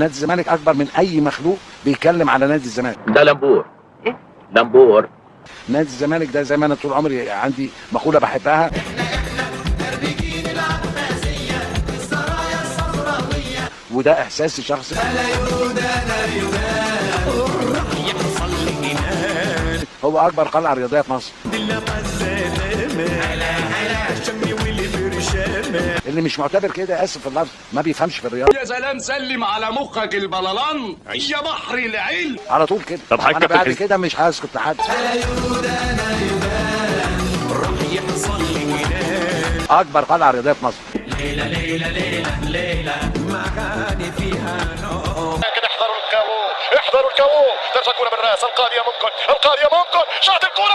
نادي الزمالك اكبر من اي مخلوق بيتكلم على نادي الزمالك. ده لمبور. ايه؟ لمبور. نادي الزمالك ده زي ما انا طول عمري عندي مقوله بحبها، وده احساسي شخصي. هو اكبر قلعه رياضيه في مصر. اللي مش معتبر كده اسف في اللفظ ما بيفهمش في الرياضه. يا سلام، سلم على مخك البلالان يا بحر العلم على طول كده. طب انا بعد كده مش هسكت لحد. اكبر قلعه رياضيه في مصر. ليلة ليلة ليلة ليلة معاني فيها نوم. لكن احذروا الكابو، احذروا الكابو، تمسكون بالراس. القاضية ممكن، القاضية ممكن، شاط الكورة.